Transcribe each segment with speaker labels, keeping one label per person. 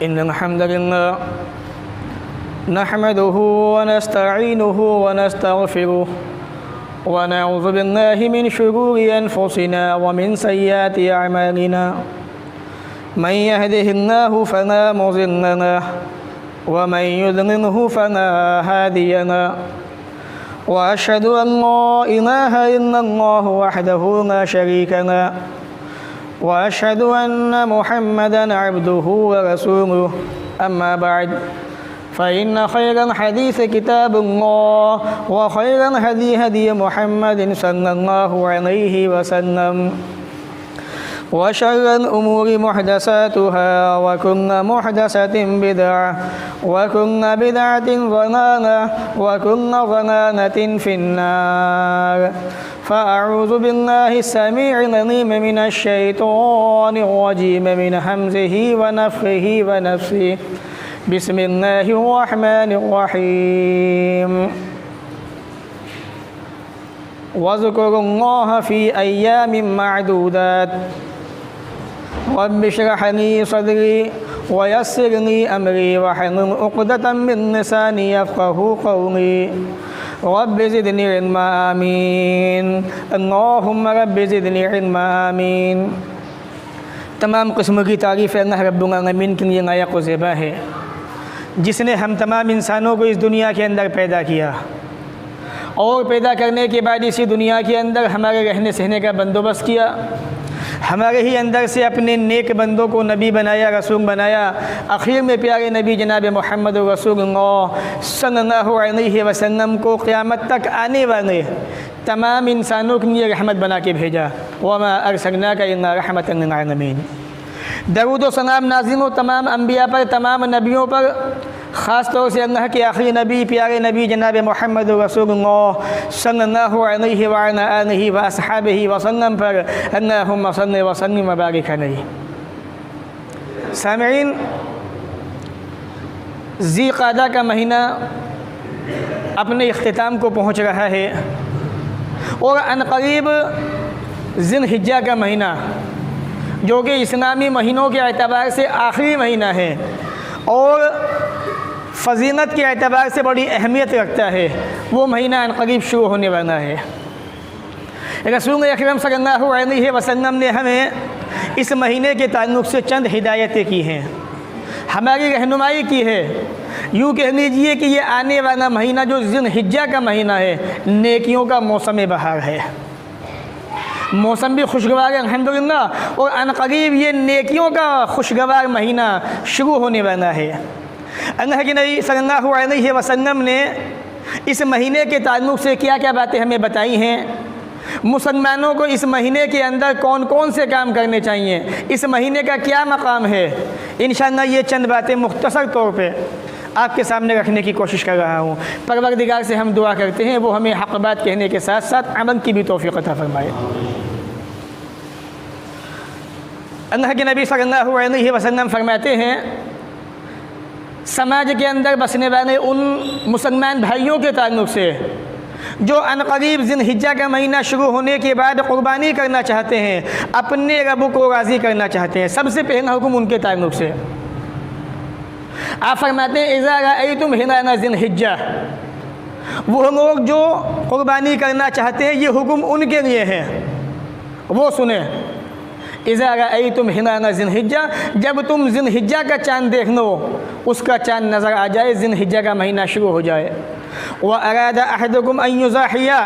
Speaker 1: इन्नल हम्दुलिल्लाह नहमदुहु व नस्तईनुहु व नस्तगफिरुह व नऊज़ु बिल्लाहि मिन शुरूरि अनफुसिना व मिन सय्यिआति अअमालिना मन यहदिहिल्लाहु फला मुज़िल्ल लहु व मन युज़लिल्हु फला हादिय लहु व अशहदु अन ला इलाहा इल्लल्लाहु वहदहु ला शरीका लहु व अशहदु अन्न मुहम्मदन अब्दुहु व रसूलुहु अम्मा बअद फ़इन्न खैरल हदीस किताबुल्लाह व खैरल हदी हदी मुहम्मदिन सल्लल्लाहु अलैहि वसल्लम व शर्रल उमूरि मुहदसातुहा व कुल्लु मुहदसतिन बिदअह व कुल्लु बिदअतिन ज़लालह व कुल्लु ज़लालतिन फिन्नार फ़अऊज़ु बिल्लाहि अस्समीइल अलीम मिनश शैतानिर रजीम मिन हम्ज़िहि व नफ़्ख़िहि व नफ़्सिहि बिस्मिल्लाहिर रहमानिर रहीम वज़्कुरुल्लाह फ़ी अय्यामिन मअदूदात रब्बि इश्रह ली सदरी व यस्सिर ली अमरी वहलुल उक़दतम मिन लिसानी यफ़क़हू क़ौली रब्बि ज़िदनी इल्मा आमीन अल्लाहुम्मा रब्बि ज़िदनी इल्मा आमीन। तमाम किस्म की तारीफ़ अल्लाह रब्बुल आलमीन के लिए लायक व ज़ेबा है, जिसने हम तमाम इंसानों को इस दुनिया के अंदर पैदा किया और पैदा करने के बाद इसी दुनिया के अंदर हमारे रहने सहने का बंदोबस्त किया। हमारे ही अंदर से अपने नेक बंदों को नबी बनाया, रसूल बनाया। आखिर में प्यारे नबी जनाब मोहम्मद रसूलुल्लाह सल्लल्लाहु अलैहि वसल्लम को क़यामत तक आने वाले तमाम इंसानों के लिए रहमत बना के भेजा। वमा अरसलनाका इल्ला रहमतन लिल आलमीन। दरूद व सलाम नाज़िल हो तमाम अम्बिया पर, तमाम नबियों पर, ख़ास तौर से अल्लाह के आखिरी नबी प्यारे नबी जनाब मोहम्मद रसूलुल्लाह सल्लल्लाहु अलैहि व अला आलिहि व अस्हाबिहि वसल्लम पर अल्लाहुम्मा सल्लि व सल्लिम व बारिक अलैहि। सामईन, ज़िलक़अदा का महीना अपने इख्तिताम को पहुँच रहा है और अनक़रीब ज़िलहिज्जा का महीना, जो कि इस्लामी महीनों के एतबार से आखिरी महीना है और फ़जीलत के एतबार से बड़ी अहमियत रखता है, वो महीना अनक़रीब शुरू होने वाला है। रसूल अकरम सल्लल्लाहु अलैहि वसल्लम ने हमें इस महीने के ताल्लुक़ से चंद हिदायतें की हैं, हमारी रहनुमाई की है। यूँ कह लीजिए कि ये आने वाला महीना जो ज़िलहिज्जा का महीना है, नेकियों का मौसम बहार है। मौसम भी खुशगवार है अल्हम्दुलिल्लाह, और अनक़रीब ये नेकियों का खुशगवार महीना शुरू होने वाला है। अल्लाह के नबी सल्लल्लाहु अलैहि वसल्लम ने इस महीने के ताल्लुक़ से क्या क्या बातें हमें बताई हैं, मुसलमानों को इस महीने के अंदर कौन कौन से काम करने चाहिए, इस महीने का क्या मकाम है, इंशाअल्लाह ये चंद बातें मुख्तसर तौर पे आपके सामने रखने की कोशिश कर रहा हूँ। परवरदिगार से हम दुआ करते हैं वो हमें हक़ बात कहने के साथ साथ अमल की भी तौफ़ीक़ अता फ़रमाए। अल्लाह के नबी सल्लल्लाहु अलैहि वसल्लम फरमाते हैं, समाज के अंदर बसने वाले उन मुसलमान भाइयों के ताल्लुक़ से जो अनक़रीब ज़िलहिज्जा का महीना शुरू होने के बाद क़ुरबानी करना चाहते हैं, अपने रब को राज़ी करना चाहते हैं, सबसे पहला हुक्म उनके ताल्लुक़ से आप फरमाते हैं, इज़ा रअयतुम हिलाल ज़िलहिज्जा, वो लोग जो क़ुरबानी करना चाहते हैं ये हुक्म उनके लिए है, वो सुने। इज़ा रअयतुम हिलाल ज़िलहिज्जा, जब तुम ज़िलहिज्जा का चाँद देख लो, उसका चाँद नज़र आ जाए, ज़िलहिज्जा का महीना शुरू हो जाए। व अरादा अहदुकुम अन युज़हिया,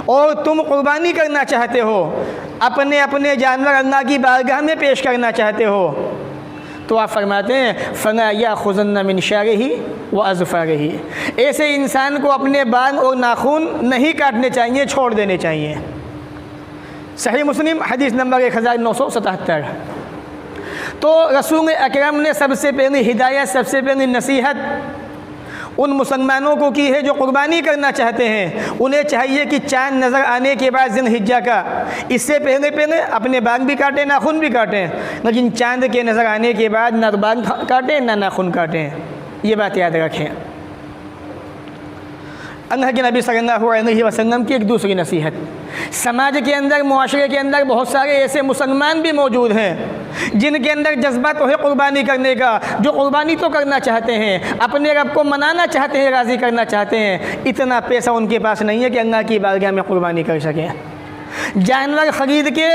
Speaker 1: और तुम क़ुरबानी करना चाहते हो, अपने अपने जानवर अल्लाह की बारगाह में पेश करना चाहते हो, तो आप फरमाते हैं, फ़ला याख़ुज़न्ना मिन शअरिही व अज़फ़ारिही, ऐसे इंसान को अपने बाल और नाखून नहीं काटने चाहिए, छोड़ देने चाहिए। सही मुस्लिम हदीस नंबर 1977। तो रसूल अकरम ने सबसे पहली हिदायत, सबसे पहली नसीहत उन मुसलमानों को की है जो क़ुरबानी करना चाहते हैं। उन्हें चाहिए कि चाँद नज़र आने के बाद ज़िलहिज्जा का, इससे पहले पहले अपने बाल भी काटें, नाखून भी काटें, लेकिन चाँद के नज़र आने के बाद ना बाल काटें ना नाखून काटें। ये बात याद रखें। अल्लाह के नबी सल्लल्लाहु अलैहि वसल्लम की एक दूसरी नसीहत, समाज के अंदर, मुआशरे के अंदर बहुत सारे ऐसे मुसलमान भी मौजूद हैं जिनके अंदर जज्बा तो है क़ुरबानी करने का, जो क़ुरबानी तो करना चाहते हैं, अपने रब को मनाना चाहते हैं, राज़ी करना चाहते हैं, इतना पैसा उनके पास नहीं है कि अल्लाह की बारगाह में क़ुरबानी कर सकें। जानवर ख़रीद के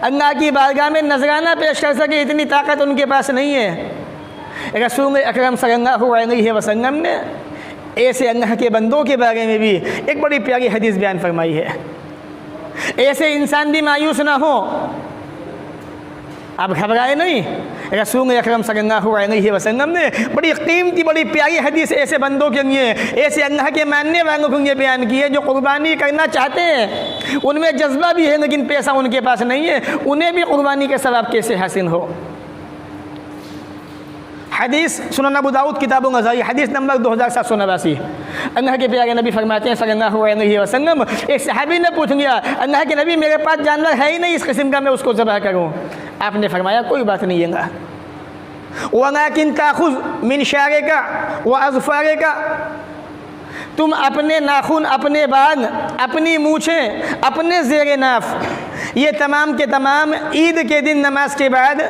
Speaker 1: अल्लाह की बारगाह में नजराना पेश कर सके, इतनी ताकत उनके पास नहीं है। रसूल अकरम सल्लल्लाहु अलैहि वसल्लम ने ऐसे अल्लाह के बंदों के बारे में भी एक बड़ी प्यारी हदीस बयान फरमाई है। ऐसे इंसान भी मायूस ना हो, आप घबराए नहीं। रसूल अकरम सल्लल्लाहु अलैहि वसल्लम ने बड़ी कीमती, बड़ी प्यारी हदीस ऐसे बंदों के लिए, ऐसे अल्लाह के मानने वालों के लिए बयान की है जो क़ुरबानी करना चाहते हैं, उनमें जज्बा भी है लेकिन पैसा उनके पास नहीं है, उन्हें भी क़ुरबानी का सवाब कैसे हासिल हो। हदीस सुनन अबू दाऊद किताब ग़ज़ाई हदीस नंबर 2789। अल्लाह के प्यारे नबी फरमाते हैं सल्लल्लाहु अलैहि वसल्लम, एक सहाबी ने पूछ लिया, अल्लाह के नबी मेरे पास जानवर है ही नहीं इस किस्म का, मैं उसको ज़बह करूँ। आपने फरमाया कोई बात नहीं है, वलाकिन ताख़ुज़ मिन शारिका व अज़फ़ारिका, तुम अपने नाखून, अपने बाल, अपनी मूछें, अपने ज़ेर नाफ, ये तमाम के तमाम ईद के दिन नमाज के बाद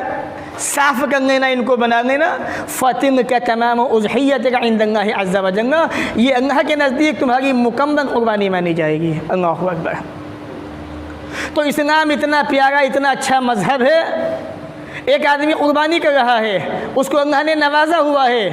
Speaker 1: साफ़ कर लेना, इनको बना लेना। फ़तिन का तमाम उज़हियत का इंदल्लाहि अज़्ज़ा व जल्ला, ये अल्लाह के नज़दीक तुम्हारी मुकम्मल क़ुरबानी मानी जाएगी। अल्लाहु अकबर। तो इस्लाम इतना प्यारा, इतना अच्छा मज़हब है। एक आदमी क़ुरबानी कर रहा है, उसको अल्लाह ने नवाजा हुआ है,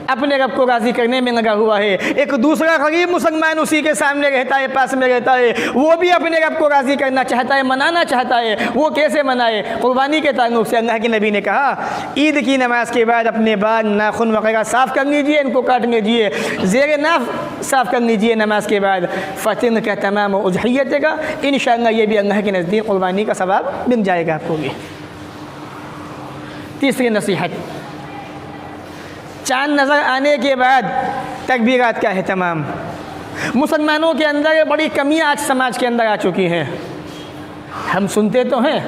Speaker 1: अपने रब को राज़ी करने में लगा हुआ है। एक दूसरा गरीब मुसलमान उसी के सामने रहता है, पास में रहता है, वो भी अपने रब को राज़ी करना चाहता है, मनाना चाहता है। वो कैसे मनाए? क़ुरबानी के ताल्लुक़ से अल्लाह के नबी ने कहा, ईद की नमाज के बाद अपने बाल, नाखून वगैरह साफ़ कर लीजिए, इनको काट लीजिए, ज़ेर नाफ साफ़ कर लीजिए नमाज के बाद। फ़तिन का तमाम उज़हियत का, इंशाअल्लाह ये भी अल्लाह के नज़दीक क़ुरबानी का सवाब मिल जाएगा आपको भी। तीसरी नसीहत, चाँद नज़र आने के बाद तकबीरात का अहतमाम। मुसलमानों के अंदर बड़ी कमियाँ आज समाज के अंदर आ चुकी हैं। हम सुनते तो हैं,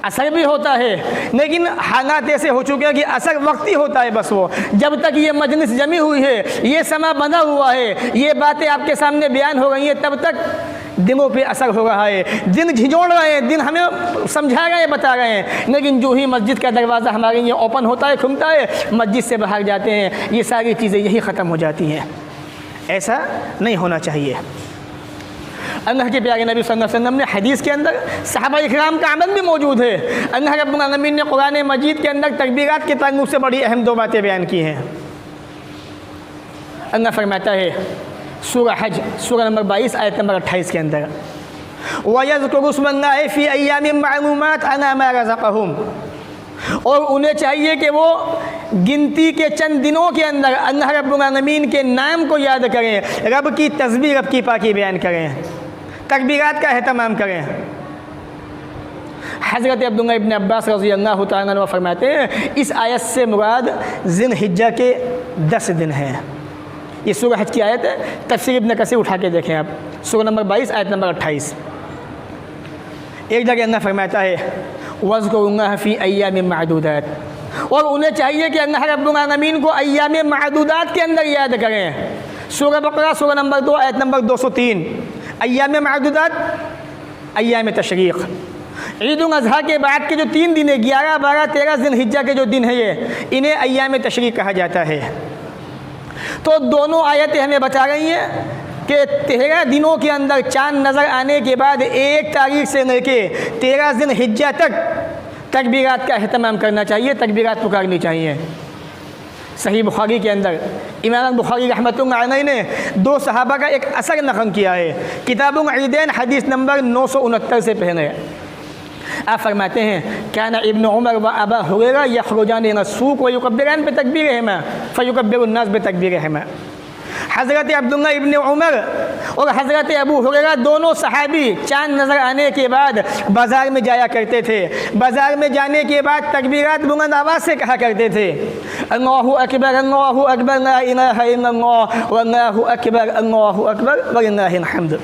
Speaker 1: असर भी होता है, लेकिन हालात ऐसे हो चुके हैं कि असर वक्ती होता है बस। वो जब तक ये मजलिस जमी हुई है, ये समा बंधा हुआ है, ये बातें आपके सामने बयान हो रही हैं, तब तक दिलों पे असर हो रहा है। दिन झिझोड़ रहे हैं, दिन हमें समझा रहे हैं, बता रहे हैं, लेकिन जो ही मस्जिद का दरवाज़ा हमारे लिए ओपन होता है, खुलता है, मस्जिद से बाहर जाते हैं, ये सारी चीज़ें यही ख़त्म हो जाती हैं। ऐसा नहीं होना चाहिए। अल्लाह के प्यारे नबी सल्लल्लाहु अलैहि वसल्लम ने हदीस के अंदर सहाबा इकराम का अमल भी मौजूद है। अल्लाह रब्बुल आलमीन ने कुरान मजीद के अंदर तकबीरात के ताल्लुक़ से बड़ी अहम दो बातें बयान की हैं। अल्लाह फरमाता है सूरह हज सूरह नंबर 22 आयत नंबर 28 के अंदर, वयज़्कुरुस्मल्लाहि फ़ी अय्यामिन मअलूमात अला मा रज़क़हुम, और उन्हें चाहिए कि वो गिनती के चंद दिनों के अंदर अल्लाह रब्बुल आलमीन के नाम को याद करें, रब की तस्बीह, रब की पाकी बयान करें, तकबीरात का अहतमाम करें। हज़रत अब्दुल्लाह इब्न अब्बास रज़ी अल्लाह तआला अन्हु फरमाते हैं, इस आयत से मुराद ज़िलहिज्जा के 10 दिन हैं। ये सूरह हज की आयत है, तफसीर इब्न कसीर उठा के देखें आप, सूरह नंबर 22 आयत नंबर 28। एक जगह अल्लाह फरमाता है वज़्कुरुल्लाह फ़ी अय्यामिन मअदूदात, और उन्हें चाहिए कि अल्लाह रब्बुल आलमीन को अय्याम मअदूदात के अंदर याद करें। सूरह बकरा सूरह नंबर 2 आयत नंबर 203। अय्याम मअदूदात अय्याम तशरीक़, ईद उल अज़हा के बाद के जो 3 दिन है, 11, 12, 13 ज़िलहिज्जा के जो दिन है, ये इन्हें अय्याम तशरीक़ कहा जाता है। तो दोनों आयतें हमें बता रही हैं कि 13 दिनों के अंदर चाँद नज़र आने के बाद 1 तारीख से लेके 13 ज़िलहिज्जा तक तकबीरात का अहतमाम करना चाहिए, तकबीरात पुकारनी चाहिए। सही बुखारी के अंदर इमाम बुखारी रहमतुल्लाह अलैह ने 2 सहाबा का एक असर नक़ल किया है, किताबुल ईदैन हदीस नंबर 969 से पहले। आप फरमाते हैं काना इब्न उमर व अबा हुरैरा यख़रुजान इला सूक़ व युकब्बिरान बितकबीरिहिमा फ़युकब्बिरुन्नास बितकबीरिहिमा। हज़रत अब्दुल्लाह इब्न उमर और हज़रत अबू हुरैरा दोनों सहाबी चाँद नज़र आने के बाद बाज़ार में जाया करते थे। बाज़ार में जाने के बाद तकबीरात बुलंद आवाज़ से कहा करते थे, अल्लाहु अकबर ला इलाहा इल्लल्लाह वल्लाहु अकबर वलिल्लाहिल हम्द।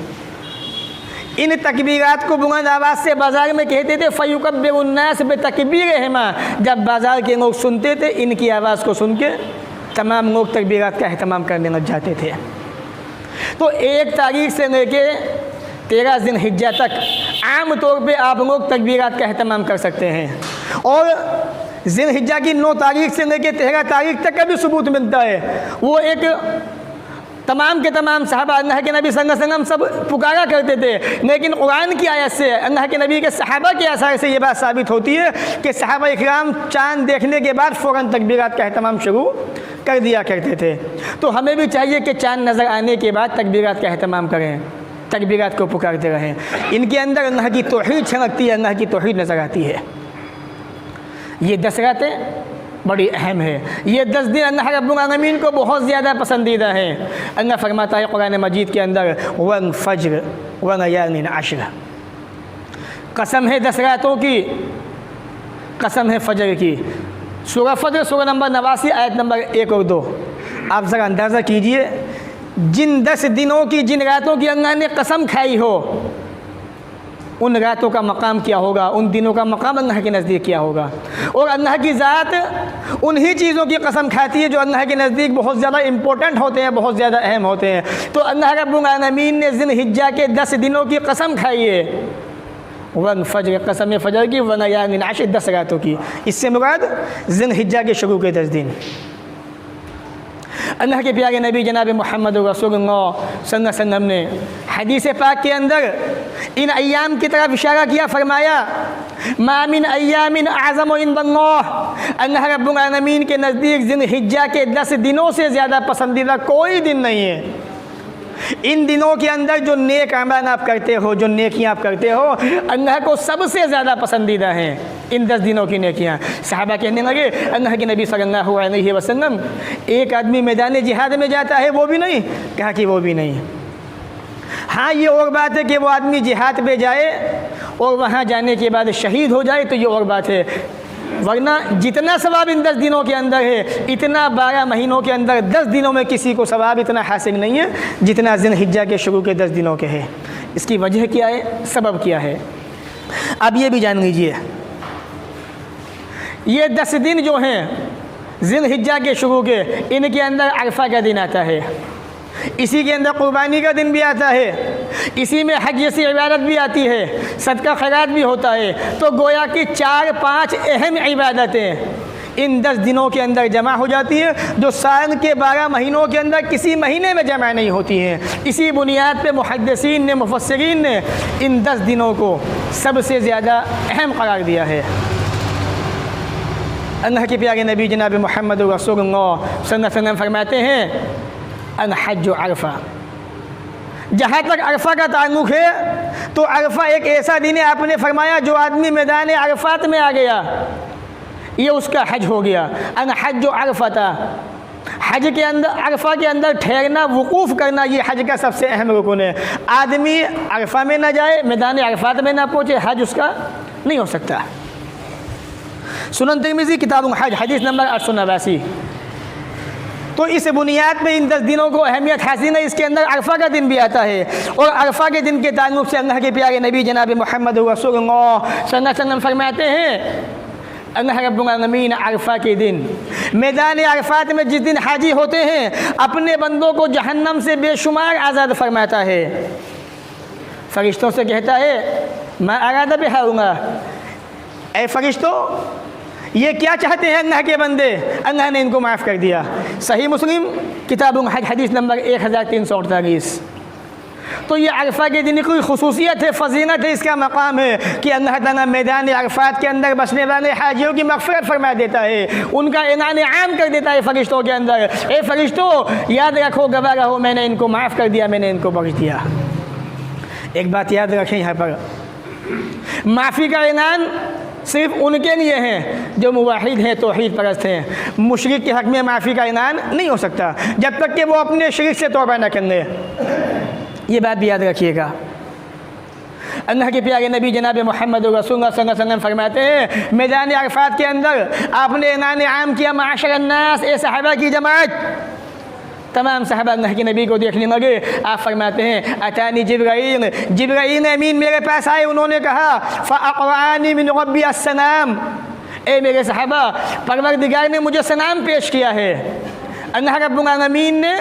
Speaker 1: इन तकबीरात को बुलंद आवाज़ से बाज़ार में कहते थे, फ़युकब्बिरुन्नास बितकबीरिहिमा। जब बाज़ार के लोग सुनते थे, इनकी आवाज़ को सुन के तमाम लोग तकबीरात का अहतमाम करने लग जाते थे। तो 1 तारीख से लेके 13 ज़िलहिज्जा तक आम तौर पे आप लोग तकबीरात का अहतमाम कर सकते हैं, और ज़िलहिज्जा की 9 तारीख से लेके 13 तारीख तक का भी सबूत मिलता है। वो एक तमाम के तमाम सहाबा अल्लाह के नबी सल्लल्लाहु अलैहि वसल्लम सब पुकारा करते थे, लेकिन कुरान की आयत से अल्लाह के नबी के सहाबा के आसार से ये बात साबित होती है कि सहाबा इकराम चाँद देखने के बाद फ़ौरन तकबीरात का अहतमाम शुरू कर दिया करते थे। तो हमें भी चाहिए कि चाँद नज़र आने के बाद तकबीरात का अहतमाम करें, तकबीरात को पुकारते रहें। इनके अंदर अल्लाह की तौहीद छलकती है, अल्लाह की तौहीद नज़र आती है। ये 10 रातें बड़ी अहम है। ये 10 दिन अल्लाह रब्बुल आलमीन को बहुत ज़्यादा पसंदीदा है। अल्लाह फरमाता है कुरान मजीद के अंदर, वल फज्र व लयालिन अश्र, कसम है 10 रातों की, कसम है फजर की। सूरह फज्र सूरह नंबर 89 आयत नंबर 1 और 2। आप ज़रा अंदाज़ा कीजिए, जिन 10 दिनों की, जिन रातों की अल्लाह ने कसम खाई हो, उन रातों का मकाम क्या होगा, उन दिनों का मकाम अल्लाह के नज़दीक क्या होगा। और अल्लाह की ज़ात उन्हीं चीज़ों की कसम खाती है जो अल्लाह के नज़दीक बहुत ज़्यादा इम्पोर्टेंट होते हैं, बहुत ज़्यादा अहम होते हैं। तो अल्लाह रब्बुल आलमीन ने ज़िलहिज्जा के 10 दिनों की कसम खाई है, वन फज्र, कसम फजर की, वन लयालिन अश्र, 10 रातों की। इससे मुराद ज़िलहिज्जा के शुरू के 10 दिन। अल्लाह के प्यारे नबी जनाब मोहम्मद रसूलुल्लाह सल्लल्लाहु अलैहि वसल्लम ने हदीस पाक के अंदर इन अय्याम की तरफ इशारा किया, फरमाया मा मिन अय्यामिन अज़म इंदल्लाह, अल्लाह रब्बुल आलमीन के नज़दीक ज़िलहिज्जा के 10 दिनों से ज़्यादा पसंदीदा कोई दिन नहीं है। इन दिनों के अंदर जो नेक अमल आप करते हो, जो नेकियां आप करते हो, अल्लाह को सबसे ज़्यादा पसंदीदा हैं इन 10 दिनों की नेकियां। सहाबा कहने लगे, अल्लाह के नबी सल्लल्लाहु अलैहि वसल्लम, एक आदमी मैदान जिहाद में जाता है वो भी नहीं? कहा कि वो भी नहीं। हाँ, ये और बात है कि वो आदमी जिहाद पे जाए और वहाँ जाने के बाद शहीद हो जाए, तो ये और बात है, वरना जितना सवाब इन 10 दिनों के अंदर है, इतना 12 महीनों के अंदर 10 दिनों में किसी को सवाब इतना हासिल नहीं है जितना ज़िलहिज्जा के शुरू के 10 दिनों के है। इसकी वजह क्या है, सबब क्या है? अब ये भी जान लीजिए, ये 10 दिन जो हैं ज़िलहिज्जा के शुरू के, इनके अंदर अरफा का दिन आता है, इसी के अंदर कुर्बानी का दिन भी आता है, इसी में हज जैसी इबादत भी आती है, सदका खैरात भी होता है। तो गोया कि 4-5 अहम इबादतें इन 10 दिनों के अंदर जमा हो जाती हैं, जो साल के 12 महीनों के अंदर किसी महीने में जमा नहीं होती हैं। इसी बुनियाद पे मुहद्दिसीन ने, मुफस्सिरीन ने इन 10 दिनों को सबसे ज़्यादा अहम करार दिया है। अल्लाह के प्यारे नबी जनाब मोहम्मद रसूलुल्लाह सल्लल्लाहु अलैहि वसल्लम फरमाते हैं, अन हज अरफा, जहाँ तक अरफा का ताल्लुक़ है तो अरफा एक ऐसा दिन है, आपने फरमाया जो आदमी मैदान अरफात में आ गया ये उसका हज हो गया। अन हज अरफा, हज के अंदर, अरफा के अंदर ठहरना, वकूफ़ करना, ये हज का सबसे अहम रुकन है। आदमी अरफा में ना जाए, मैदान अरफात में ना पहुँचे, हज उसका नहीं हो सकता। सुनन तिरमिज़ी किताब हज हदीस नंबर 889। तो इस बुनियाद पे इन 10 दिनों को अहमियत हासिल है। इसके अंदर अरफा का दिन भी आता है, और अरफा के दिन के ताल्लुक़ से अल्लाह के प्यारे नबी जनाब मोहम्मद रसूलुल्लाह सल्लल्लाहु अलैहि वसल्लम फरमाते हैं, अल्लाह रब्बुल आलमीन अरफा के दिन मैदान अरफात में जिस दिन हाजी होते हैं, अपने बंदों को जहन्नम से बेशुमार आज़ाद फरमाता है। फ़रिश्तों से कहता है, मैं आरादा पे हाऊँगा, ऐ फ़रिश्तों ये क्या चाहते हैं अल्लाह के बंदे, अल्लाह ने इनको माफ़ कर दिया। सही मुस्लिम किताब हज हदीस नंबर 1348। तो ये अरफा के दिन की खुसूसियत है, फजीलत है, इसका मकाम है कि अल्लाह ताला मैदान अरफात के अंदर बसने वाले हाजियों की मग़फ़िरत फरमा देता है, उनका ऐलान आम कर देता है फ़रिश्तों के अंदर, ए फ़रिश्तों याद रखो, गवाह रहो, मैंने इनको माफ़ कर दिया, मैंने इनको बख्श दिया। एक बात याद रखें, यहाँ पर माफ़ी का ऐलान सिर्फ उनके लिए हैं जो मुवाहिद हैं, तौहीद परस्त हैं। मुशरिक के हक़ में माफ़ी का ऐलान नहीं हो सकता जब तक कि वो अपने शिरक से तौबा न कर ले। ये बात भी याद रखिएगा। अल्लाह के प्यारे नबी जनाब मोहम्मद रसूलुल्लाह सल्लल्लाहु अलैहि वसल्लम फरमाते हैं, मैदान अरफात के अंदर आपने ऐलान आम किया, माशरन नास, ए सहाबा की जमात। तमाम सहाबा अल्लाह के नबी को देखने लगे। आप फरमाते हैं, अतानी जिब्राईल, जिब्राईल अमीन मेरे पास आए, उन्होंने कहा फ़अक़रानी मिन रब्बी अस्सलाम, ए मेरे सहाबा, परवरदिगार ने मुझे सलाम पेश किया है। अल्लाह रब्बुल आलमीन ने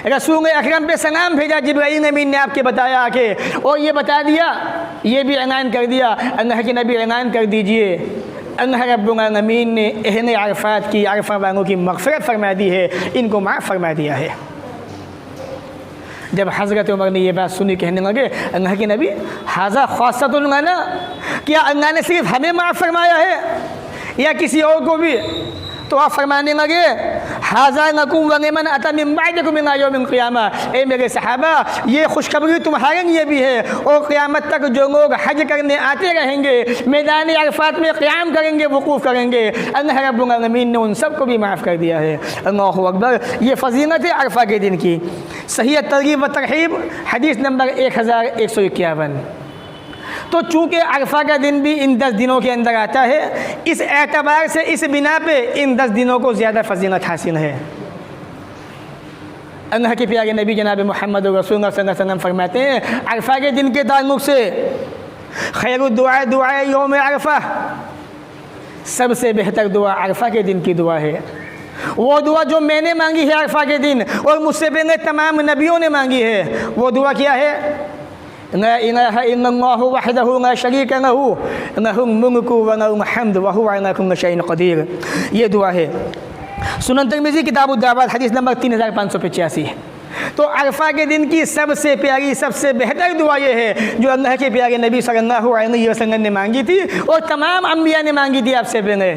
Speaker 1: रसूल अकरम पे सलाम भेजा जिब्राईल अमीन ने आपके बताया आके, और ये बता दिया, ये भी ऐलान कर दिया, अल्लाह के नबी ऐलान कर दीजिए, अल्लाह रब्बुल आलमीन ने अहले अरफात की, अरफा वालों की मग़फ़िरत फरमा दी है, इनको माफ़ फरमा दिया है। जब हज़रत उमर ने ये बात सुनी, कहने लगे अल्लाह के नबी हाज़ा ख़ासतुन लना, क्या अल्लाह ने सिर्फ हमें माफ़ फरमाया है या किसी और को भी? तो आप फरमाने लगे हाज़ा नकुम वलिमन अता मिन बअदिकुम इला यौमिल क़ियामा, ए मेरे सहाबा ये खुशखबरी तुम्हारे लिए भी है, और क़यामत तक जो लोग हज करने आते रहेंगे, मैदान अरफात में क़याम करेंगे, वक़ूफ़ करेंगे, अल्लाह रब्बुल आलमीन ने उन सबको भी माफ़ कर दिया है। अल्लाहु अकबर। ये फ़ज़ीलत है अरफा के दिन की। सही तरग़ीब व तरहीब हदीस नंबर 1151। तो चूँकि अरफा का दिन भी इन 10 दिनों के अंदर आता है, इस एतबार से, इस बिना पे इन 10 दिनों को ज़्यादा फजीलत हासिल है। अल्लाह के प्यारे नबी जनाब मोहम्मद रसूलुल्लाह सल्लल्लाहु अलैहि वसल्लम फरमाते हैं, अरफा के दिन के ताल्लुक़ से खैरुद दुआ दुआ यौम अरफा, सबसे बेहतर दुआ अरफा के दिन की दुआ है। वो दुआ जो मैंने मांगी है अरफा के दिन, और मुझसे पहले तमाम नबियों ने मांगी है, वो दुआ क्या है? ला इलाहा इल्लल्लाहु वहदहु ला शरीका लहू लहुल मुल्कु व लहुल हम्दु व हुवा अला कुल्लि शैइन क़दीर। ये दुआ है। सुनन तिर्मिज़ी किताब उद्दावात हदीस नंबर 3585। तो अरफा के दिन की सबसे प्यारी, सबसे बेहतर दुआ ये है जो अल्लाह के प्यारे नबी सल्लल्लाहु अलैहि वसल्लम ने मांगी थी, और तमाम अम्बिया ने मांगी थी आपसे पहले।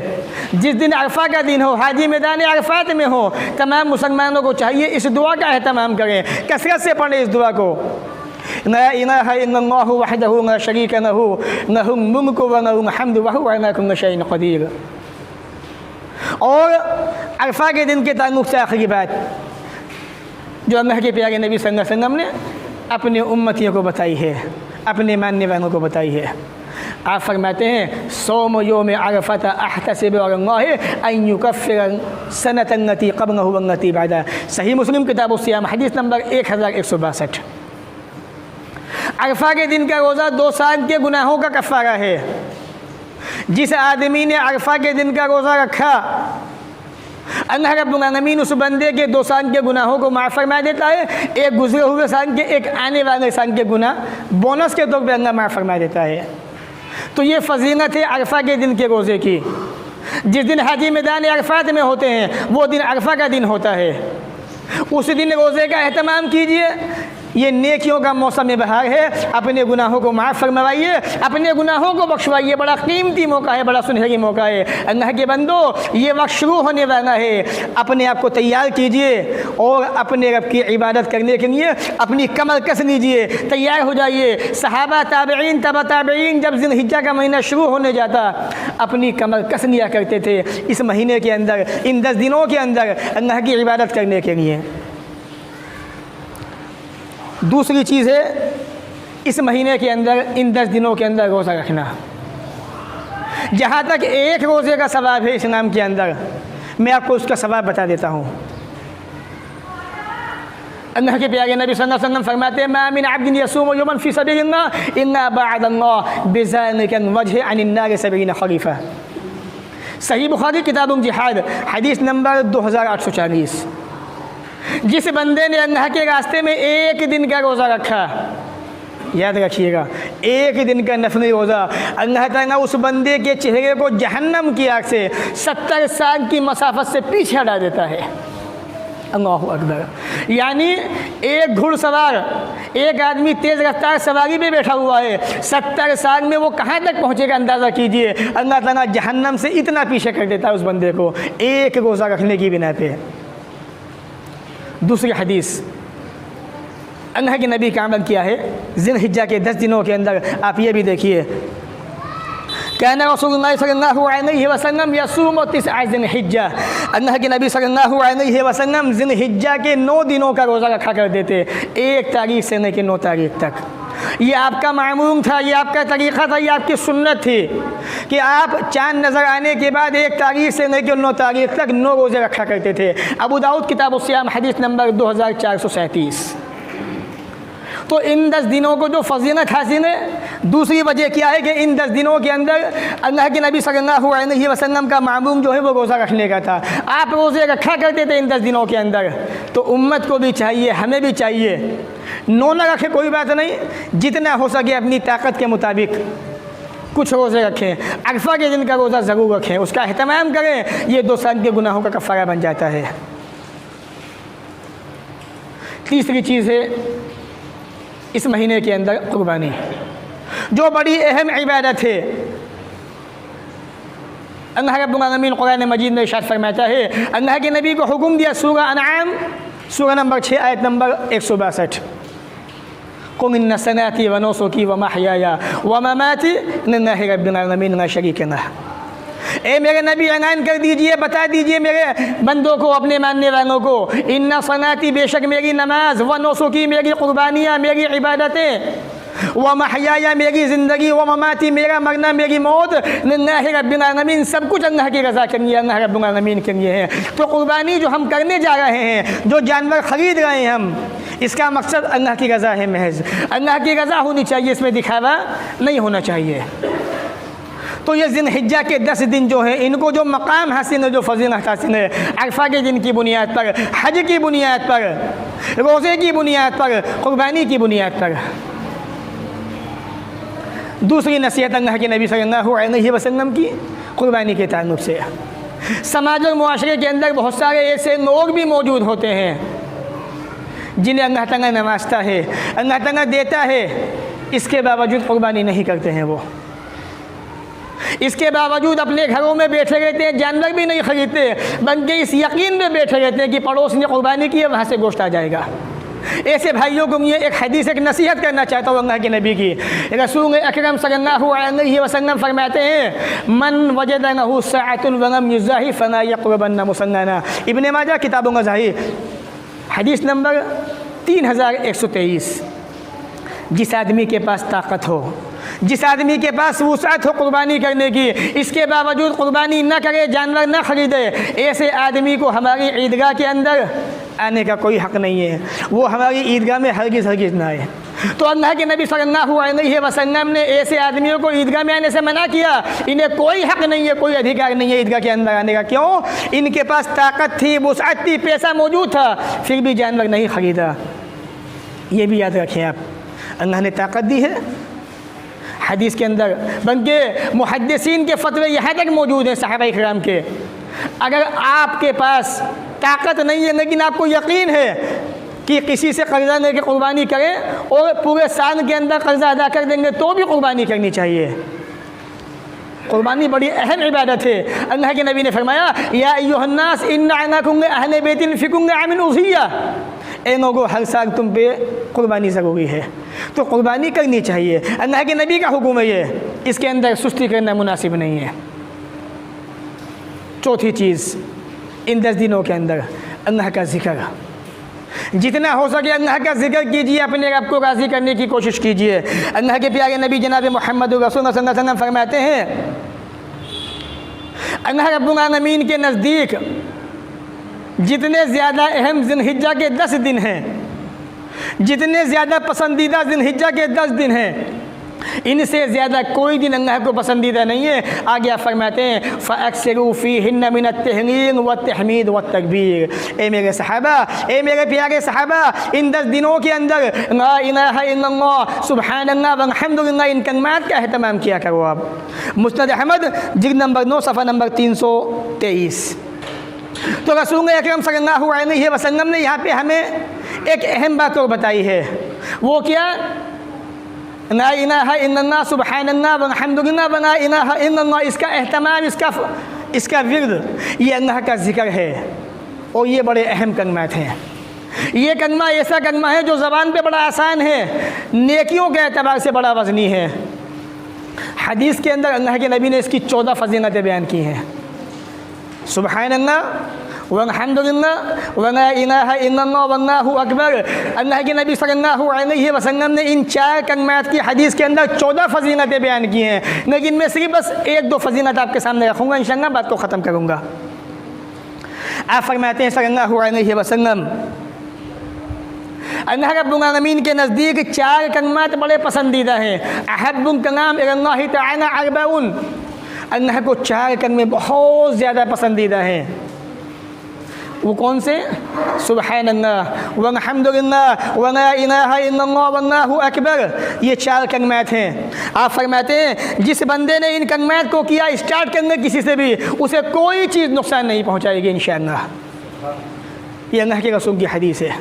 Speaker 1: जिस दिन अरफा का दिन हो, हाजी मैदान अरफात में हो, तमाम मुसलमानों को चाहिए इस दुआ का एहतमाम करें, कसरत से पढ़ें इस दुआ को। ला इलाहा इल्लल्लाहु वहदहु ला शरीका लहू लहुल मुल्कु व लहुल हम्दु व हुवा अला कुल्लि शैइन क़दीर। और अरफा के दिन के ताल्लुक़ से आखिरी बात जो अल्लाह के प्यारे नबी सल्लल्लाहु अलैहि वसल्लम ने अपने उम्मतियों को बताई है, अपने मानने वालों को बताई है। आप फरमाते हैं सौम यौम अरफा अहतसिबु अलल्लाह अन युकफ्फिर सनतन लती क़ब्लहु वल्लती बअदह। सही मुस्लिम किताब सियाम हदीस नंबर 1162। अरफा के दिन का रोज़ा 2 साल के गुनाहों का कफ़ारा है। जिस आदमी ने अरफा के दिन का रोज़ा रखा, अल्लाह रब्बुल आलमीन उस बंदे के 2 साल के गुनाहों को माफ़ फरमा देता है। एक गुजरे हुए साल के, एक आने वाले साल के गुनाह बोनस के तौर पे अल्लाह माफ़ फरमा देता है। तो ये फ़जीलत है अरफा के दिन के रोज़े की। जिस दिन हाजी मैदान अरफात में होते हैं, वो दिन अरफा का दिन होता है। उस दिन रोज़े का एहतमाम कीजिए। ये नेकियों का मौसम बहार है। अपने गुनाहों को माफ़ फरमाइए, अपने गुनाहों को बख्शवाइए। बड़ा कीमती मौका है, बड़ा सुनहरी मौका है। अल्लाह के बंदो, ये वक्त शुरू होने वाला है। अपने आप को तैयार कीजिए और अपने रब की इबादत करने के लिए अपनी कमर कस लीजिए, तैयार हो जाइए। सहाबा, ताबईन, तबा ताबईन जब ज़िलहिज्जा का महीना शुरू होने जाता, अपनी कमर कस लिया करते थे इस महीने के अंदर, इन 10 दिनों के अंदर अल्लाह की इबादत करने के लिए। दूसरी चीज़ है इस महीने के अंदर, इन 10 दिनों के अंदर रोज़ा रखना। जहाँ तक एक रोज़े का सवाब है इस्लाम के अंदर, मैं आपको उसका सवाब बता देता हूँ। अल्लाह के प्यारे नबी सल्लल्लाहु अलैहि वसल्लम फरमाते हैं मा मिन अब्दिन यसूमु यौमन फी सबीलिल्लाह इल्ला बअदल्लाह बिज़ालिका वजह अनिन नार 70 खरीफा। सही बुखारी किताब जिहाद हदीस नंबर 2840। जिस बंदे ने अल्लाह के रास्ते में एक दिन का रोज़ा रखा, याद रखिएगा, एक दिन का नफली रोज़ा, अल्लाह ताला उस बंदे के चेहरे को जहन्नम की आग से 70 साल की मसाफत से पीछे हटा देता है। अल्लाहु अकबर। यानी एक घुड़सवार, एक आदमी तेज़ रफ्तार सवारी पे बैठा हुआ है, 70 साल में वो कहाँ तक पहुँचेगा अंदाज़ा कीजिए। अल्लाह ताला जहन्नम से इतना पीछे कर देता है उस बंदे को एक रोज़ा रखने की बिना पे। दूसरी हदीस, अल्लाह के नबी का अमल किया है ज़िलहिज्जा के 10 दिनों के अंदर। आप ये भी देखिए, काना रसूलुल्लाह सल्लल्लाहु अलैहि वसल्लम यसूमु तिस्अ ज़िलहिज्जा। अल्लाह के नबी सल्लल्लाहु अलैहि वसल्लम ज़िलहिज्जा के 9 दिनों का रोज़ा रखा करते थे, 1 तारीख से लेकर 9 तारीख तक। ये आपका मामूम था, ये आपका तरीक़ा था, ये आपकी सुन्नत थी कि आप चाँद नज़र आने के बाद 1 तारीख से लेकर 9 तारीख तक 9 रोज़े रखा करते थे। अबू दाऊद किताब सियाम हदीस नंबर 2437। तो इन 10 दिनों को जो फजीलत हासिल है, दूसरी वजह क्या है कि इन 10 दिनों के अंदर अल्लाह के नबी सल्लल्लाहु अलैहि वसल्लम का मामूम जो है वो रोज़ा रखने का था। आप रोज़े रखा करते थे इन 10 दिनों के अंदर। तो उम्मत को भी चाहिए, हमें भी चाहिए, नो ना रखे कोई बात नहीं, जितना हो सके अपनी ताकत के मुताबिक कुछ रोज़े रखें। अरफा के दिन का रोज़ा ज़रूर रखें, उसका एहतमाम करें, ये 2 साल के गुनाहों का कफ़ारा बन जाता है। तीसरी चीज़ है इस महीने के अंदर कुर्बानी, जो बड़ी अहम इबादत है। अल्लाह रब्बुल आलमीन कुरान मजीद में इरशाद फरमाता है, अल्लाह के नबी को हुक्म दिया, सूरह अनआम सूरह नंबर 6 आयत नंबर 162, कुल इन्ना सलाती व नुसुकी व महयाया व ममाती लिल्लाहि रब्बिल आलमीन ला शरीका लह। ए मेरे नबी ऐलान कर दीजिए, बता दीजिए मेरे बंदों को, अपने मानने वालों को, इन्ना सलाती बेशक मेरी नमाज, व नुसुकी मेरी कुर्बानियाँ, मेरी इबादतें, व महयाया मेरी ज़िंदगी, व ममाती मेरा मरना, मेरी मौत, लिल्लाहि रब्बिल आलमीन सब कुछ अल्लाह की रज़ा के लिए, अल्लाह रब्बुल आलमीन के लिए है। तो कुर्बानी जो हम करने जा रहे हैं, जो जानवर ख़रीद रहे हैं हम, इसका मकसद अल्लाह की रज़ा है महज। अल्लाह की रज़ा होनी चाहिए, इसमें दिखावा नहीं होना चाहिए। तो ये ज़िलहिज्जा के 10 दिन जो हैं, इनको जो मकाम हासिल है, जो फजीलत हासिल है, अरफा के दिन की बुनियाद पर, हज की बुनियाद पर, रोज़े की बुनियाद पर, कुर्बानी की बुनियाद पर। दूसरी नसीहत अल्लाह के नबी सल्लल्लाहु अलैहि वसल्लम की कुर्बानी के ताल्लुक़ से, समाज और मुआशरे के अंदर बहुत सारे ऐसे लोग भी मौजूद होते हैं जिन्हें अल्लाह ताला नवाजता है, अल्लाह ताला देता है, इसके बावजूद कुर्बानी नहीं करते हैं। वो इसके बावजूद अपने घरों में बैठे रहते हैं, जानवर भी नहीं खरीदते, बल्कि इस यकीन में बैठे रहते हैं कि पड़ोस ने कुर्बानी की है, वहाँ से गोश्त आ जाएगा। ऐसे भाइयों को मैं एक हदीस, एक नसीहत करना चाहता हूँ अल्लाह के नबी की। रसूल अकरम सल्लल्लाहु अलैहि वसल्लम फरमाते हैं, मन वजद लहु सअतुन व लम युज़ाहि फला यक़रबन्ना मुसल्लाना। इब्ने माजा किताब ग़ज़ाई हदीस नंबर 3123। जिस आदमी के पास ताकत हो, जिस आदमी के पास वुसाअत हो कुर्बानी करने की, इसके बावजूद कुर्बानी न करे, जानवर न खरीदे, ऐसे आदमी को हमारी ईदगाह के अंदर आने का कोई हक़ नहीं है। वो हमारी ईदगाह में हरगिज़ ना आए। तो अल्लाह के नबी सल्लल्लाहु अलैहि वसल्लम ने ऐसे आदमियों को ईदगाह में आने से मना किया। इन्हें कोई हक़ नहीं है, कोई अधिकार नहीं है ईदगाह के अंदर आने का। क्यों? इनके पास ताकत थी, वुसाअत थी, पैसा मौजूद था, फिर भी जानवर नहीं ख़रीदा। ये भी याद रखें आप, अल्लाह ने ताकत दी है हदीस के अंदर, बल्कि मुहद्दिसीन के फतवे यहाँ तक मौजूद हैं सहाबा इकराम के। अगर आपके पास ताकत नहीं है लेकिन आपको यकीन है कि किसी से कर्जा लेके कुर्बानी करें और पूरे साल के अंदर कर्जा अदा कर देंगे, तो भी कुर्बानी करनी चाहिए। कुर्बानी बड़ी अहम इबादत है। अल्लाह के नबी ने फरमाया, या अय्युहन्नास इन्ना अनाकुम अहले बैतिन फिकुम आमिन उज़िया। ए लोगों, हर साल तुम पे कुर्बानी ज़रूरी है, तो कुर्बानी करनी चाहिए। अल्लाह के नबी का हुक्म है ये, इसके अंदर सुस्ती करना मुनासिब नहीं है। चौथी चीज़, इन 10 दिनों के अंदर अल्लाह का ज़िक्र, जितना हो सके अल्लाह का ज़िक्र कीजिए, अपने रब को राज़ी करने की कोशिश कीजिए। अल्लाह के प्यारे नबी जनाब मोहम्मद रसूल सल्लल्लाहु अलैहि वसल्लम फरमाते हैं, अल्लाह रब्बुल आलमीन के नज़दीक जितने ज़्यादा अहम ज़िलहिज्जा के 10 दिन हैं, जितने ज़्यादा पसंदीदा ज़िलहिज्जा के 10 दिन हैं, इनसे ज़्यादा कोई दिन अल्लाह को पसंदीदा नहीं है। आगे आप फरमाते हैं, फ़अक्सिरू फ़ीहिन्ना मिनत तहलील व तहमीद व तकबीर। ए मेरे सहाबा, ए मेरे प्यारे सहाबा, इन 10 दिनों के अंदर ला इलाहा इल्लल्लाह सुब्हानल्लाह वल्हम्दुलिल्लाह, इन कलमात का एहतमाम किया करो। आप मुस्नद अहमद जिल्द नंबर 9 सफ़ा नंबर 323। तो रसूल अकरम सल्लल्लाहु अलैहि वसल्लम ने यहाँ पे हमें एक अहम बात और बताई है। वो क्या? ला इलाहा इल्लल्लाह सुब्हानल्लाह वल्हम्दुलिल्लाह व ला इलाहा इल्लल्लाह, इसका एहतमाम, इसका विर्द, ये अल्लाह का ज़िक्र है। और ये बड़े अहम कलमात हैं। ये कलमा ऐसा कलमा है जो ज़बान पे बड़ा आसान है, नेकियों के एतबार से बड़ा वज़नी है। हदीस के अंदर अल्लाह के नबी ने इसकी 14 फजीलतें बयान की हैं। सुब्हानल्लाह वल्हम्दुलिल्लाह व ला इलाहा इल्लल्लाह वल्लाहु अकबर। अल्लाह के नबी सल्लल्लाहु अलैहि वसल्लम ने इन 4 कलमात की हदीस के अंदर 14 फजीलतें बयान की हैं, लेकिन मैं सिर्फ बस 1-2 फजीलत आपके सामने रखूँगा, इंशाअल्लाह बात को ख़त्म करूँगा। आप फरमाते हैं सल्लल्लाहु अलैहि वसल्लम, अल्लाह रब्बुल आलमीन के नज़दीक 4 कलमात बड़े पसंदीदा हैं। अहब्बुल कलाम इलल्लाहि तआला अर्बउन, अल्लाह को 4 कलमे बहुत ज़्यादा पसंदीदा हैं। वो कौन से? सुबहानल्लाह वल्हम्दुलिल्लाह वला इलाहा इल्लल्लाह वल्लाहु अकबर। ये 4 कलमात हैं। आप फरमाते हैं जिस बंदे ने इन कलमात को किया स्टार्ट करने किसी से भी, उसे कोई चीज़ नुकसान नहीं पहुंचाएगी इंशाअल्लाह। ये अल्लाह के रसूल की हदीस है।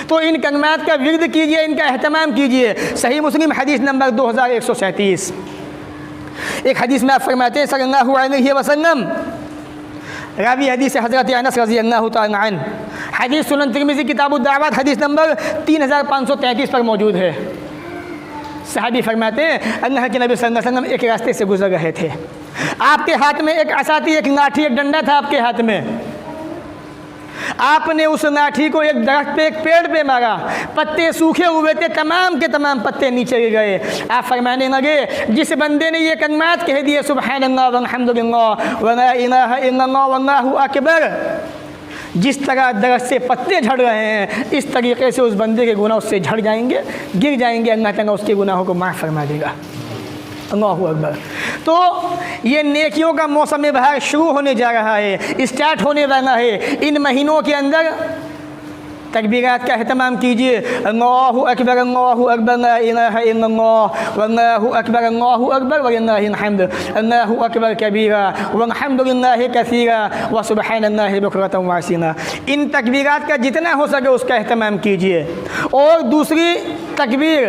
Speaker 1: तो इन कलमात का विर्द कीजिए, इनका एहतमाम कीजिए। सही मुस्लिम हदीस नंबर 2137। एक हदीस में आप फरमाते हैं सल्लल्लाहु अलैहि वसल्लम, रावी हदीस हज़रत अनस रज़ी अल्लाह तआला अन्हु, हदीस सुनन तिरमिज़ी किताबुद दावत हदीस नंबर 3533 पर मौजूद है। सहाबी फरमाते हैं अल्लाह के नबी सल्लल्लाहु अलैहि वसल्लम एक रास्ते से गुजर रहे थे। आपके हाथ में एक असा थी, एक लाठी, एक डंडा था आपके हाथ में। आपने उस लाठी को एक दरख्त पे, एक पेड़ पे मारा, पत्ते सूखे हुए थे, तमाम के तमाम पत्ते नीचे गिर गए। आप फरमाने लगे जिस बंदे ने ये कलमात कह दिए सुबहानल्लाह वल्हम्दुलिल्लाह वला इलाहा इल्लल्लाह वल्लाहु अकबर, जिस तरह दरख्त से पत्ते झड़ रहे हैं, इस तरीके से उस बंदे के गुनाह उससे झड़ जाएंगे, गिर जाएंगे। अल्लाह ताला उसके गुनाहों को माफ़ फरमा देगा। अल्लाहु अकबर। तो ये नेकियों का मौसम बहार शुरू होने जा रहा है, स्टार्ट होने वाला है। इन महीनों के अंदर तकबीरात का एहतमाम कीजिए। अल्लाहु अकबर अल्लाहु अकबर ला इलाहा इल्लल्लाह वल्लाहु अकबर अल्लाहु अकबर वलिल्लाहिल हम्द अल्लाहु अकबर कबीरा वल्हम्दुलिल्लाहि कसीरा व सुबहानल्लाहि बुकरतन व असीला। इन तकबीरात का जितना हो सके उसका एहतमाम कीजिए। और दूसरी तकबीर,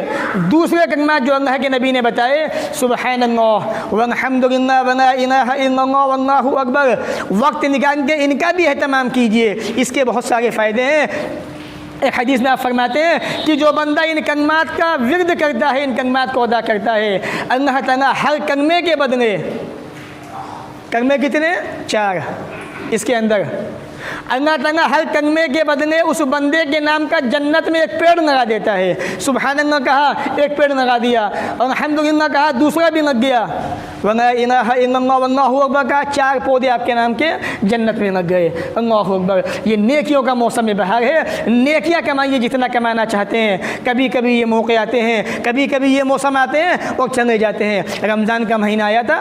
Speaker 1: दूसरे कलमात जो अल्लाह के नबी ने बताए सुबहानल्लाह वल्हम्दुलिल्लाह वला इलाहा इल्लल्लाह वल्लाहु अकबर, वक्त निकाल के इनका भी एहतमाम कीजिए। इसके बहुत सारे फ़ायदे हैं। एक हदीस में आप फरमाते हैं कि जो बंदा इन कलमात का विर्द करता है, इन कलमात को अदा करता है, अल्लाह ताला हर कलमे के बदले, कलमे कितने? 4। इसके अंदर अल्लाह ताला हर कलमे के बदले उस बंदे के नाम का जन्नत में एक पेड़ लगा देता है। सुबहानल्लाह कहा, एक पेड़ लगा दिया, और अल्हम्दुलिल्लाह कहा, दूसरा भी लग गया, वला इलाहा इल्लल्लाह वल्लाहु अकबर कहा, 4 पौधे आपके नाम के जन्नत में लग गए। अल्लाहु अकबर। ये नेकियों का मौसम बहार है। नेकियां कमाइए जितना कमाना चाहते हैं। कभी कभी ये मौके आते हैं, कभी कभी ये मौसम आते हैं और चले जाते हैं। रमज़ान का महीना आया था,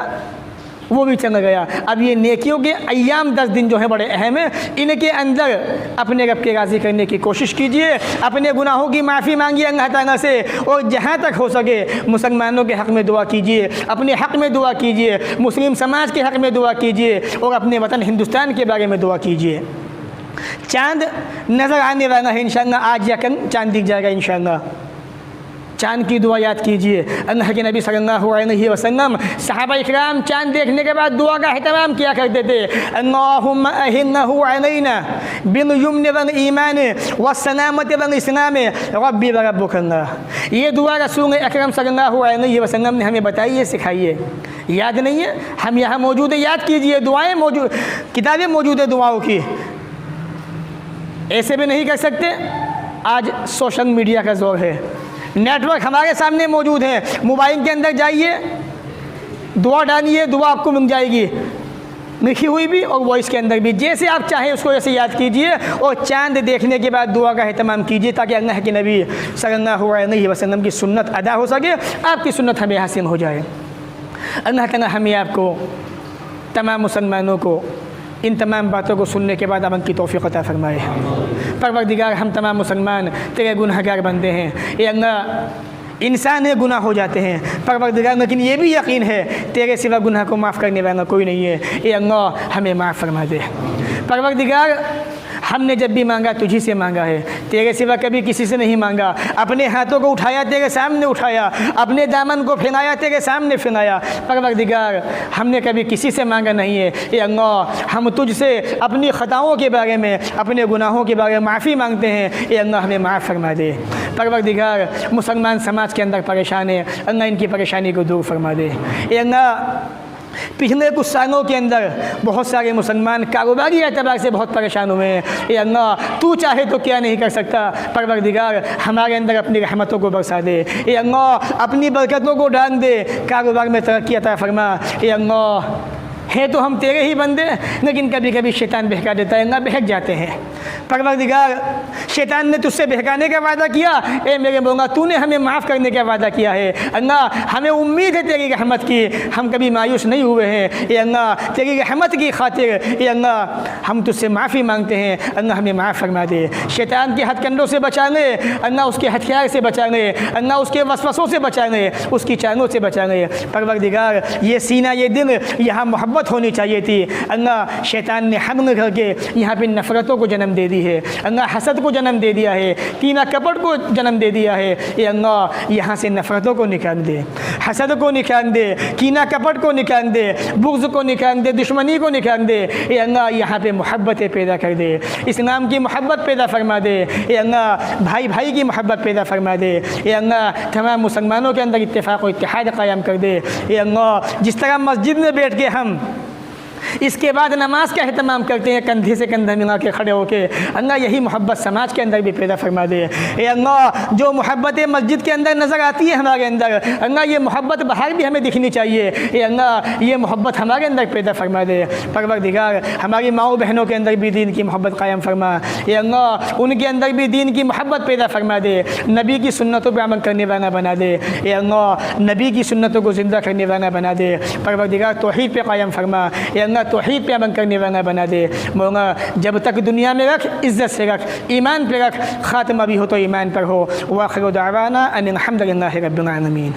Speaker 1: वो भी चला गया। अब ये नेकियों के अय्याम 10 दिन जो है बड़े अहम हैं। इनके अंदर अपने रब के राज़ी करने की कोशिश कीजिए, अपने गुनाहों की माफ़ी मांगिए अल्लाह ताला से, और जहाँ तक हो सके मुसलमानों के हक़ में दुआ कीजिए, अपने हक़ में दुआ कीजिए, मुस्लिम समाज के हक़ में दुआ कीजिए, और अपने वतन हिंदुस्तान के बारे में दुआ कीजिए। चाँद नज़र आने वाला है इंशाअल्लाह, आज या कल चाँद दिख जाएगा इंशाअल्लाह। चाँद की दुआ याद कीजिए। अल्लाह के नबी सल्लल्लाहु अलैहि वसल्लम सहाबा इकराम चाँद देखने के बाद दुआ का एहतमाम किया करते थे। अल्लाहुम्मा अहिन्नहु अलैना बिल युम्न वल ईमान वस्सलामति वल इस्लाम रब्बी व रब्बुकल्लाह। ये दुआ रसूल अकरम सल्लल्लाहु अलैहि वसल्लम ने हमें बताई है, सिखाई है। याद नहीं है? हम यहाँ मौजूद है, याद कीजिए। दुआएँ मौजूद, किताबें मौजूद है दुआओं की। ऐसे भी नहीं कर सकते। आज सोशल मीडिया का जोर है, नेटवर्क हमारे सामने मौजूद है। मोबाइल के अंदर जाइए, दुआ डालिए, दुआ आपको मिल जाएगी, लिखी हुई भी और वॉइस के अंदर भी। जैसे आप चाहें उसको ऐसे याद कीजिए, और चांद देखने के बाद दुआ का एहतमाम कीजिए, ताकि अल्लाह के नबी सल्लल्लाहु अलैहि वसल्लम की सुन्नत अदा हो सके, आपकी सुन्नत हमें हासिल हो जाए। अल्लाह ताला हमें आपको, तमाम मुसलमानों को इन तमाम बातों को सुनने के बाद अमल की तौफीक अता फरमाए। परवरदिगार, हम तमाम मुसलमान तेरे गुनहगार बंदे हैं। ये अल्लाह, इंसान है, गुनाह हो जाते हैं परवरदिगार, लेकिन ये भी यकीन है तेरे सिवा गुनाह को माफ़ करने वाला कोई नहीं है। ये अल्लाह हमें माफ़ फरमा दे। परवरदिगार, हमने जब भी मांगा तुझी से मांगा है, तेरे सिवा कभी किसी से नहीं मांगा। अपने हाथों को उठाया तेरे सामने उठाया, अपने दामन को फैलाया तेरे सामने फैलाया। परवरदिगार, हमने कभी किसी से मांगा नहीं है। ये अल्लाह, हम तुझसे अपनी ख़ताओं के बारे में, अपने गुनाहों के बारे में माफ़ी मांगते हैं। ये अल्लाह हमें माफ़ फरमा दे। परवरदिगार, मुसलमान समाज के अंदर परेशान है, अल्लाह इनकी परेशानी को दूर फरमा दे। ये अल्लाह, पिछले कुछ सालों के अंदर बहुत सारे मुसलमान कारोबारी एतबार से बहुत परेशान हुए हैं। ये अल्लाह, तू चाहे तो क्या नहीं कर सकता। परवरदिगार, हमारे अंदर अपनी रहमतों को बरसा दे। ये अल्लाह, अपनी बरकतों को डाल दे, कारोबार में तरक्की अता फरमा। ये अल्लाह, है तो हम तेरे ही बंदे, लेकिन कभी कभी शैतान बहका देता है, अल्लाह बहक जाते हैं। परवरदिगार शैतान ने तुझसे बहकाने का वादा किया, ए मेरे मौला तूने हमें माफ़ करने का वादा किया है। अल्लाह हमें उम्मीद है तेरी रहमत की, हम कभी मायूस नहीं हुए हैं। ए अल्लाह तेरी रहमत की खातिर ए अल्लाह हम तुझसे माफ़ी मांगते हैं, अल्लाह हमें माफ़ फरमा दे। शैतान के हथकंडों से बचा ले अल्लाह, उसके हथियार से बचा ले अल्लाह, उसके वसवसों से बचा ले, उसकी चालों से बचा ले। परवरदिगार ये सीना ये दिल यहाँ मोहब्बत होनी चाहिए थी। अल्लाह शैतान ने हमले करके यहाँ पे नफ़रतों को जन्म दे दी है, अल्लाह हसद को जन्म दे दिया है, कीना कपट को जन्म दे दिया है। ये अल्लाह यहाँ से नफ़रतों को निकाल दे, हसद को निकाल दे, कीना कपट को निकाल दे, बुग़्ज़ को निकाल दे, दुश्मनी को निकाल दे। ये अल्लाह यहाँ पे मोहब्बतें पैदा कर दे, इस्लाम की मोहब्बत पैदा फरमा दे। ये अल्लाह भाई भाई की मोहब्बत पैदा फरमा दे। ये अल्लाह तमाम मुसलमानों के अंदर इत्तेफाक और इत्तेहाद क़ायम कर दे। ये अल्लाह जिस तरह मस्जिद में बैठ के हम इसके बाद नमाज का एहतमाम करते हैं कंधे से कंधा मिला के खड़े होके, अल्लाह यही मोहब्बत समाज के अंदर भी पैदा फरमा दे। ए अल्लाह जो मोहब्बत मस्जिद के अंदर नज़र आती है हमारे अंदर, अल्लाह ये मोहब्बत बाहर भी हमें दिखनी चाहिए। ए अल्लाह ये मोहब्बत हमारे अंदर पैदा फरमा दे। परवरदिगार हमारी माओ बहनों के अंदर भी दीन की मोहब्बत कायम फरमा। ए अल्लाह उनके अंदर भी दीन की मोहब्बत पैदा फरमा दे, नबी की सुन्नतों पर अमल करने वाला बना दे। ए अल्लाह नबी की सुन्नतों को ज़िंदा करने वाला बना दे। परवरदिगार तौहीद पे कायम फरमा। ए अल्लाह तौहीद पे अमल करने वाला बना दे। मौला जब तक दुनिया में रख, इज़्ज़त से रख, ईमान पे रख, ख़ात्मा भी हो तो ईमान पर हो। व आखिर दावाना अनिल हम्दुलिल्लाहि रब्बिल आलमीन।